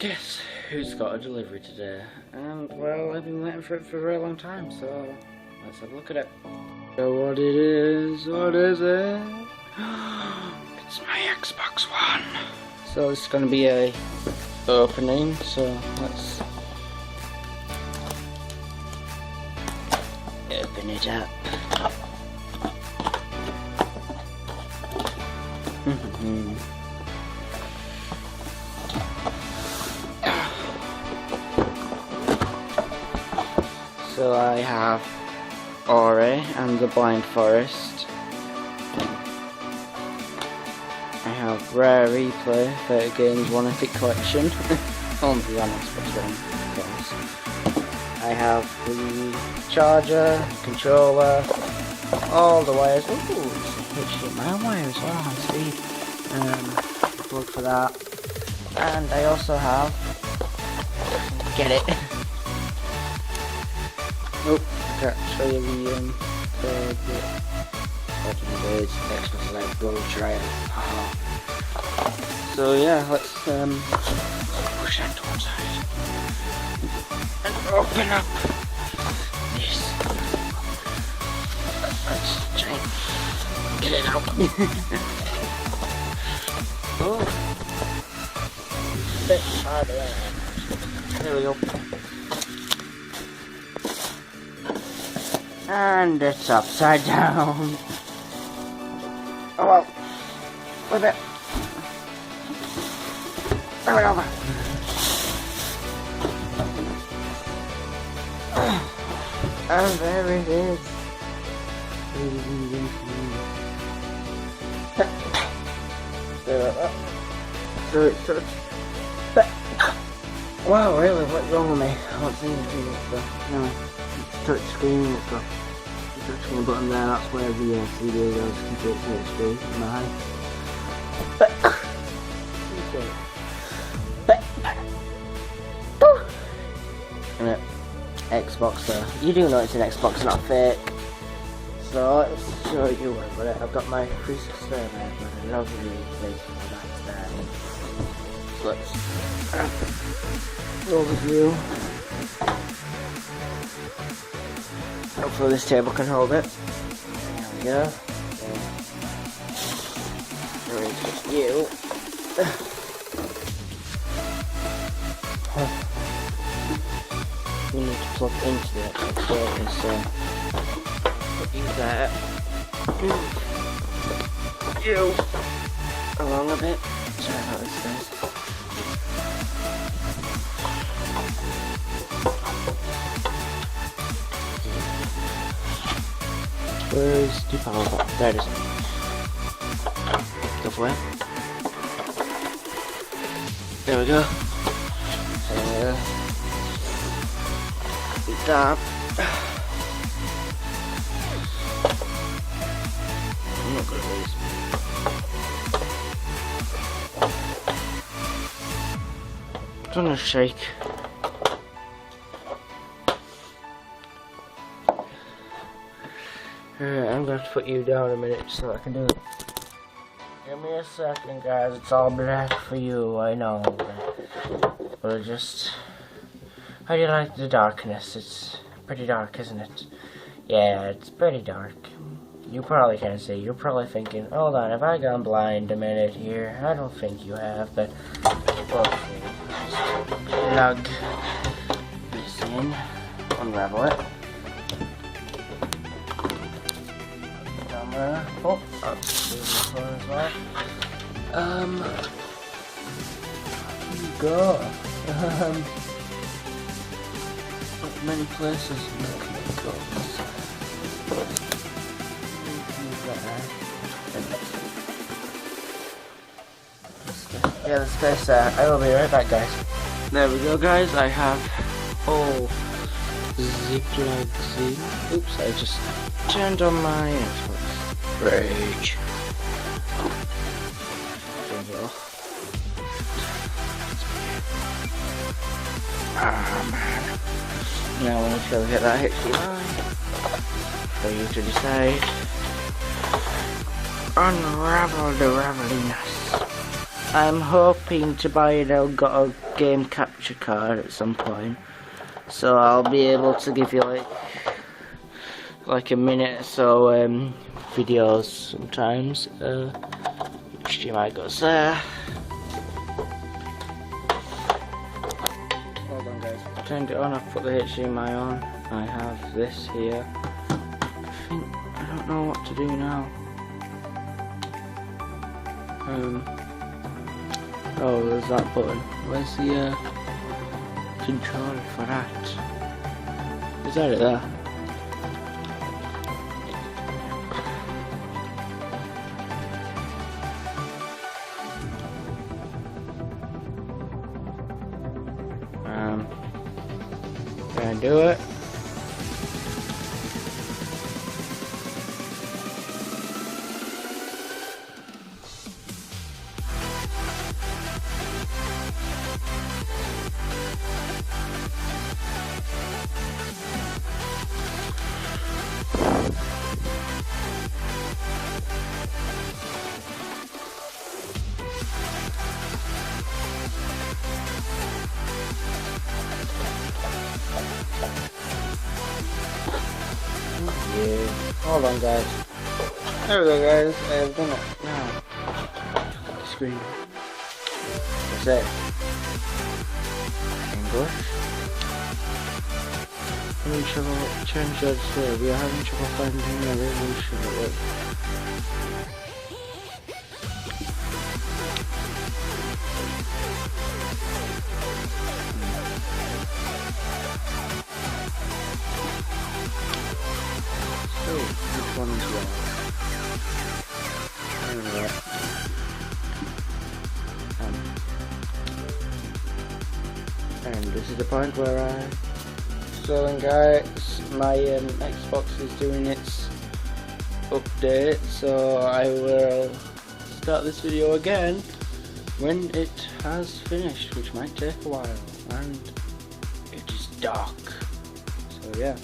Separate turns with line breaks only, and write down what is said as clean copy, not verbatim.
Guess who's got a delivery today? And well, I've been waiting for it for a very long time, so let's have a look at it. So what it is, what is it? It's my Xbox One. So it's going to be a opening, so let's open it up. So I have Ori and the Blind Forest. I have Rare Replay, 30 Games, One Epic Collection. On the Xbox One, of course. I have the charger, controller, all the wires. Ooh, HDMI wire as well on speed. Plug for that. And I also have. Get it. Nope, I can't show you the code, but it's Xbox Live Gold Trial. So yeah, let's push that to one side and open up this. Let's try and get it out. Oh, bit harder. There we go. And it's upside down. Oh well. Flip it. There we go. And there it is. Wow, really? What's wrong with me? I don't see anything. No. Touch screen, it's got the touch screen button there, that's where the CD goes, complete touch screen in my hand. Xbox there. You do know it's an Xbox, not fake. So let's show you what I've got it. I've got my 360 there, but I love really place for that there. So let's overview. Hopefully this table can hold it. There we go. You. We need to plug into the Xbox cable, so put you there. You along a bit. Sorry about this, guys. Where's the power button? There it is. Go for it. There we go. That. I'm not gonna lose. It's gonna shake. I'm going to put you down a minute so I can do it. Give me a second, guys. It's all black for you, I know. But just... How do you like the darkness? It's pretty dark, isn't it? Yeah, it's pretty dark. You probably can't see. You're probably thinking, hold on, have I gone blind a minute here? I don't think you have, but... Okay. Plug this in. Unravel it. Oh, I'll just do this one as well. Here you go. Not many places you can go. Yeah, the space there. I will be right back, guys. There we go, guys. I have zip-lag Z. Oops, I just turned on my Xbox. Rage. Ah, man. Now we need to go get that HDMI for you to decide. Unravel the raveliness. I'm hoping to buy an Elgato game capture card at some point, so I'll be able to give you like a minute or so videos sometimes. HDMI goes there. Hold on guys, I turned it on, I've put the HDMI on. I have this here. I don't know what to do now. Oh, there's that button. Where's the controller for that? Is that it there? Can I do it? Yeah. Hold on guys. There we go guys, I have done it. Now, the screen. What's that? English? Having trouble change that display. We are having trouble finding a resolution that works. Which one is wrong? And this is the point where so then guys, my Xbox is doing its update, so I will start this video again when it has finished, which might take a while, and it is dark, so yeah.